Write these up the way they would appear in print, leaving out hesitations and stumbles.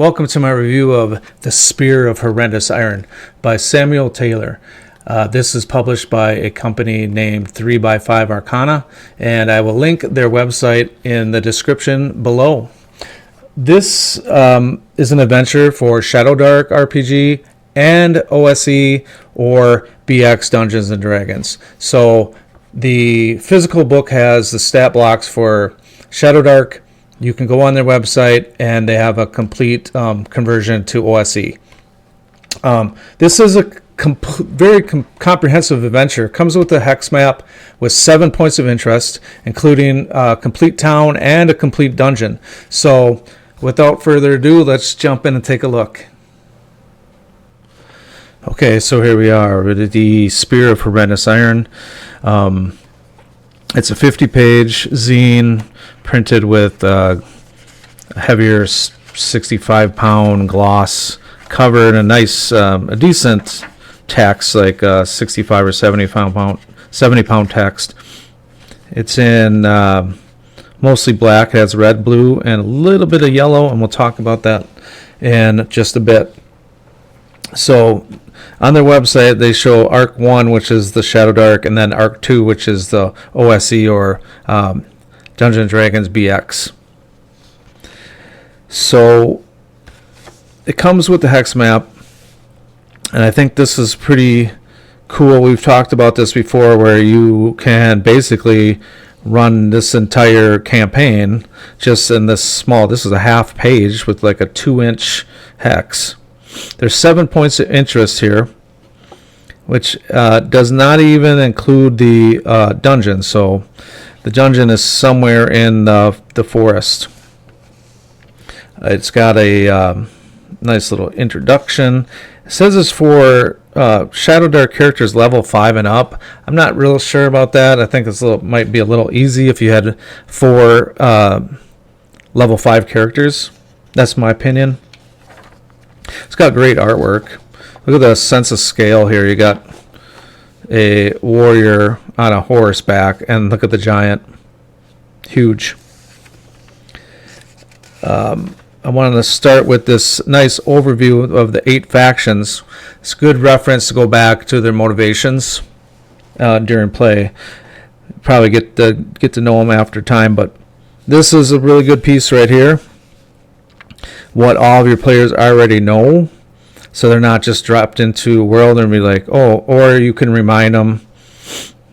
Welcome to my review of The Spear of Horrendous Iron by Samuel Taylor. This is published by a company named 3x5 Arcana, and I will link their website in the description below. This is an adventure for Shadowdark RPG and OSE or BX Dungeons & Dragons. So the physical book has the stat blocks for Shadowdark. You can go on their website, and they have a complete conversion to OSE. This is a very comprehensive adventure. It comes with a hex map with 7 points of interest, including a complete town and a complete dungeon. So, without further ado, let's jump in and take a look. Okay, so here we are with the Spear of Horrendous Iron. It's a 50-page zine printed with a heavier 65-pound gloss cover and a nice, a decent text, like 65 or 70-pound text. It's in mostly black. It has red, blue, and a little bit of yellow, and we'll talk about that in just a bit. So on their website, they show Arc 1, which is the Shadowdark, and then Arc 2, which is the OSE or Dungeons & Dragons BX. So it comes with the hex map, and I think this is pretty cool. We've talked about this before, where you can basically run this entire campaign just in this small, this is a half page with like a 2-inch hex. There's 7 points of interest here, which does not even include the dungeon. So the dungeon is somewhere in the forest. It's got a nice little introduction. It says it's for Shadowdark characters level 5 and up. I'm not real sure about that. I think it's might be a little easy if you had 4 level 5 characters. That's my opinion. It's got great artwork. Look at the sense of scale here. You got a warrior on a horseback, and look at the giant. Huge. I wanted to start with this nice overview of the 8 factions. It's a good reference to go back to their motivations during play. Probably get to know them after time, but this is a really good piece right here. What all of your players already know, so they're not just dropped into a world and be like, oh, or you can remind them,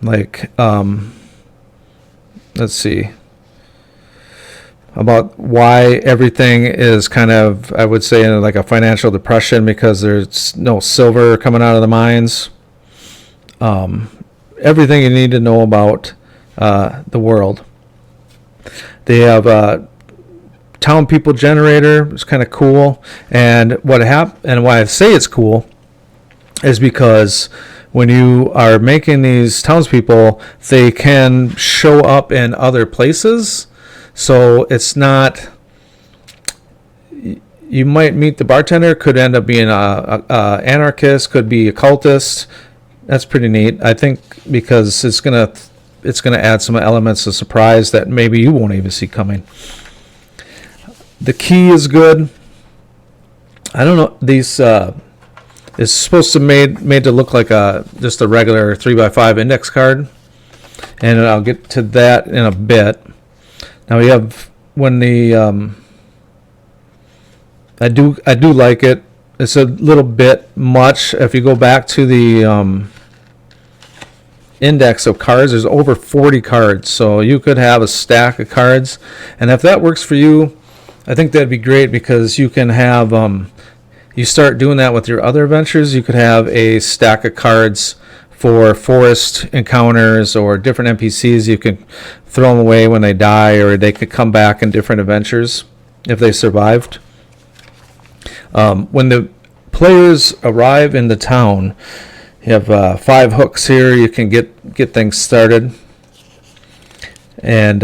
like, let's see, about why everything is kind of, I would say, in like a financial depression because there's no silver coming out of the mines. Everything you need to know about the world. They have a town people generator. It's kind of cool, and why I say it's cool is because when you are making these townspeople, they can show up in other places. So it's not, you might meet the bartender, could end up being a anarchist, could be a cultist. That's pretty neat, I think, because it's gonna add some elements of surprise that maybe you won't even see coming. The key is good. I don't know, these it's supposed to made to look like just a regular 3x5 index card, and I'll get to that in a bit. Now we have when the I do like it. It's a little bit much. If you go back to the index of cards, there's over 40 cards, so you could have a stack of cards, and if that works for you, I think that'd be great, because you can have you start doing that with your other adventures. You could have a stack of cards for forest encounters or different NPCs. You can throw them away when they die, or they could come back in different adventures if they survived. When the players arrive in the town, you have 5 hooks here. You can get things started, and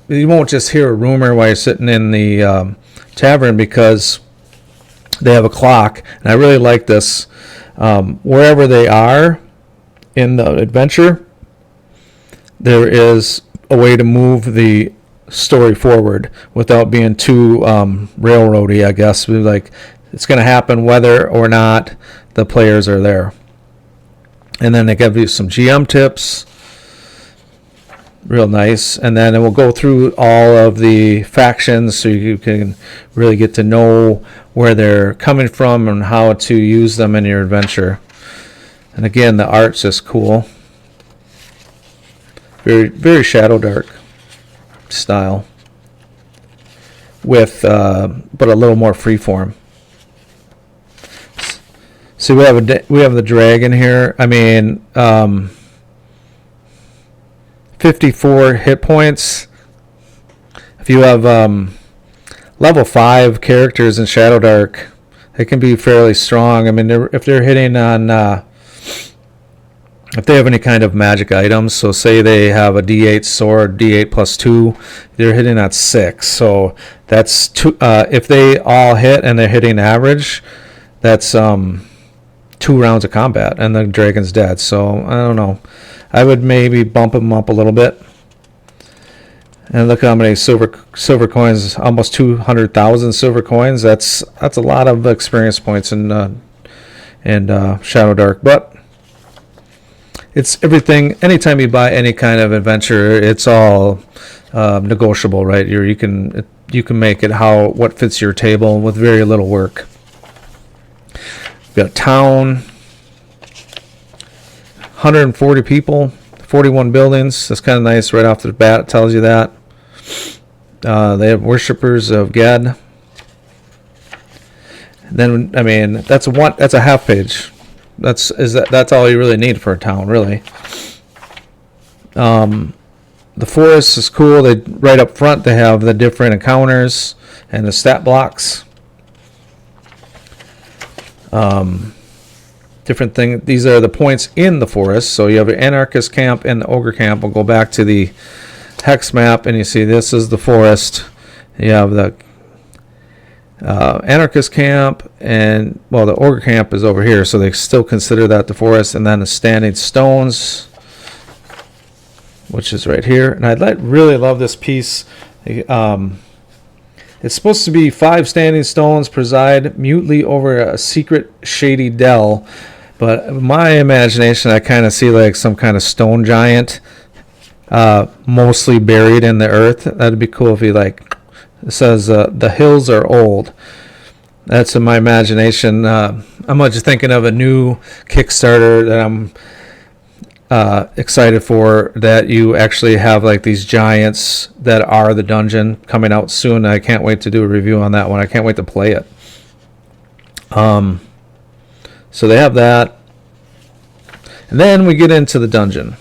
you won't just hear a rumor while you're sitting in the tavern, because they have a clock, and I really like this. Wherever they are in the adventure, there is a way to move the story forward without being too railroady, I guess. Like, it's going to happen whether or not the players are there. And then they give you some GM tips. Real nice. And then it will go through all of the factions so you can really get to know where they're coming from and how to use them in your adventure. And again, the art's just cool. Very, very Shadowdark style, with but a little more freeform. See, we have the dragon here. I mean, 54 hit points. If you have level 5 characters in Shadowdark, they can be fairly strong. I mean, if they're hitting on if they have any kind of magic items, so say they have a D8 sword, D8 plus 2, they're hitting at 6. So that's two. If they all hit and they're hitting average, that's 2 rounds of combat, and the dragon's dead. So I don't know. I would maybe bump them up a little bit. And look how many silver coins, almost 200,000 silver coins. That's a lot of experience points in Shadowdark. But it's everything. Anytime you buy any kind of adventure, it's all negotiable, right? You can make it what fits your table with very little work. We've got a town, 140 people, 41 buildings. That's kind of nice right off the bat. It tells you that. They have worshippers of Ged. Then, I mean, that's a half page. That's all you really need for a town, really. The forest is cool. They right up front they have the different encounters and the stat blocks. Different thing. These are the points in the forest. So you have your anarchist camp and the ogre camp. We'll go back to the hex map, and you see this is the forest. You have the anarchist camp, and well, the ogre camp is over here, so they still consider that the forest. And then the standing stones, which is right here. And I really love this piece. It's supposed to be 5 standing stones preside mutely over a secret shady dell, but in my imagination I kind of see like some kind of stone giant, mostly buried in the earth. That'd be cool if he it says the hills are old. That's in my imagination. I'm just thinking of a new Kickstarter that I'm excited for, that you actually have like these giants that are the dungeon coming out soon. I can't wait to do a review on that one. I can't wait to play it. So they have that, and then we get into the dungeon.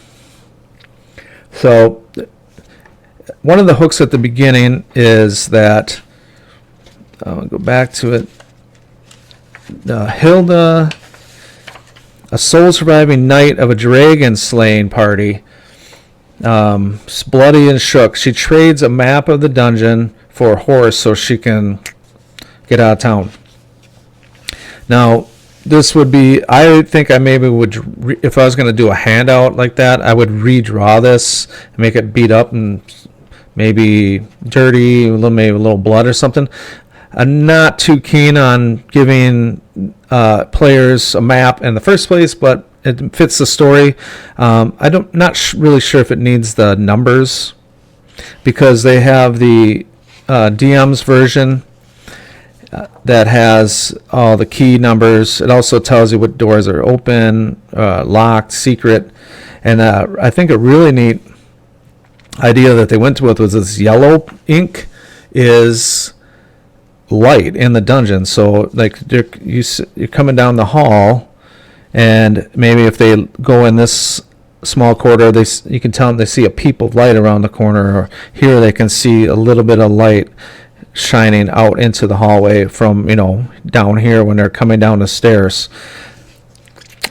So one of the hooks at the beginning is that I'll go back to it. Hilda, a soul surviving knight of a dragon slaying party, bloody and shook. She trades a map of the dungeon for a horse so she can get out of town. Now, this would be, I think I maybe would, if I was going to do a handout like that, I would redraw this and make it beat up and maybe dirty, maybe a little blood or something. I'm not too keen on giving players a map in the first place, but it fits the story. Not really sure if it needs the numbers, because they have the DM's version that has all the key numbers. It also tells you what doors are open, locked, secret, and I think a really neat idea that they went with was this yellow ink is light in the dungeon. So like you're coming down the hall, and maybe if they go in this small corridor, you can tell them they see a peep of light around the corner, or here they can see a little bit of light shining out into the hallway from down here when they're coming down the stairs.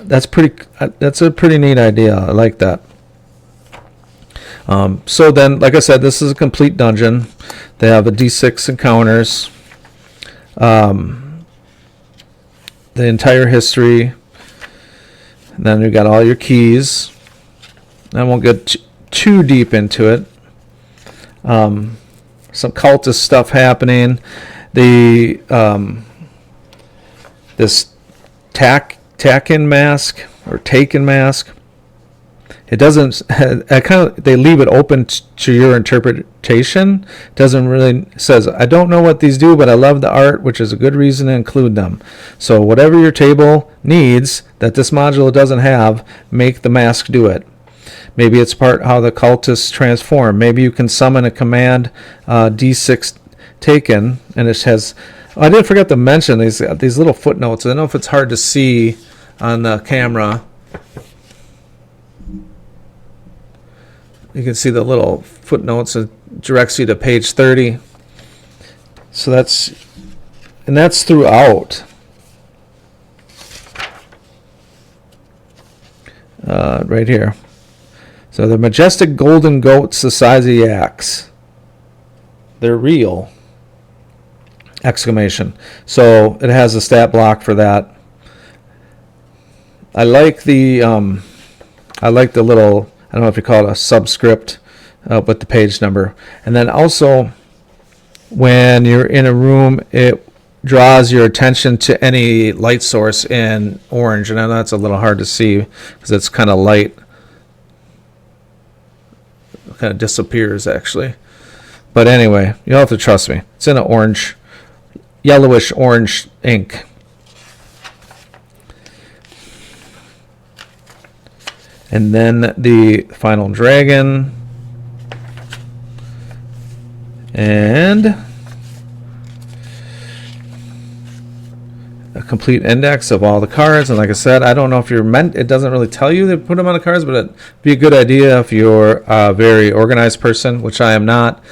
That's a pretty neat idea. I like that. So then, like I said, this is a complete dungeon. They have the D6 encounters, the entire history, and then you got all your keys. I won't get too deep into it. some cultist stuff happening. The this tack-in mask or taken mask. It doesn't. They leave it open to your interpretation. It doesn't really says I don't know what these do, but I love the art, which is a good reason to include them. So whatever your table needs that this module doesn't have, make the mask do it. Maybe it's part how the cultists transform. Maybe you can summon a command D6 taken, and it has. I didn't forget to mention these little footnotes. I don't know if it's hard to see on the camera. You can see the little footnotes. It directs you to page 30. So that's throughout. Right here. So the majestic golden goats the size of yaks. They're real. Exclamation. So it has a stat block for that. I like the little, I don't know if you call it a subscript with the page number. And then also, when you're in a room, it draws your attention to any light source in orange. And I know that's a little hard to see because it's kind of light. It kind of disappears, actually. But anyway, you'll have to trust me. It's in an orange, yellowish orange ink. And then the final dragon. And a complete index of all the cards. And like I said, I don't know if you're meant, it doesn't really tell you to put them on the cards, but it'd be a good idea if you're a very organized person, which I am not.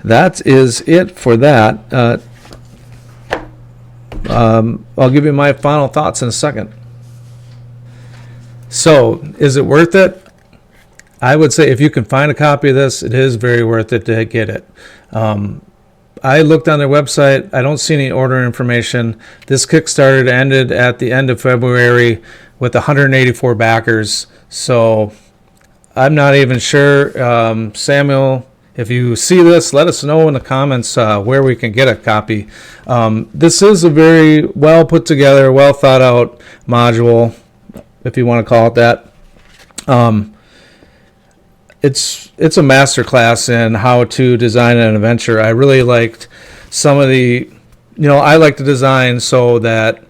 That is it for that. I'll give you my final thoughts in a second. So, is it worth it? I would say if you can find a copy of this, it is very worth it to get it. I looked on their website. I don't see any order information. This Kickstarter ended at the end of February with 184 backers. So, I'm not even sure. Samuel, if you see this, let us know in the comments where we can get a copy. This is a very well put together, well thought out module, if you want to call it that. It's a masterclass in how to design an adventure. I really liked some of the, I like to design so that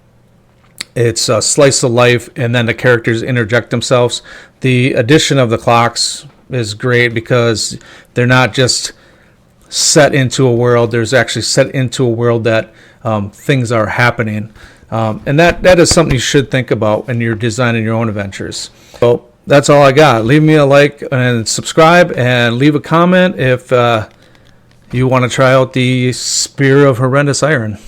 it's a slice of life and then the characters interject themselves. The addition of the clocks is great because they're not just set into a world. There's actually set into a world that things are happening. And that is something you should think about when you're designing your own adventures. So that's all I got. Leave me a like and subscribe and leave a comment if you want to try out the Spear of Horrendous Iron.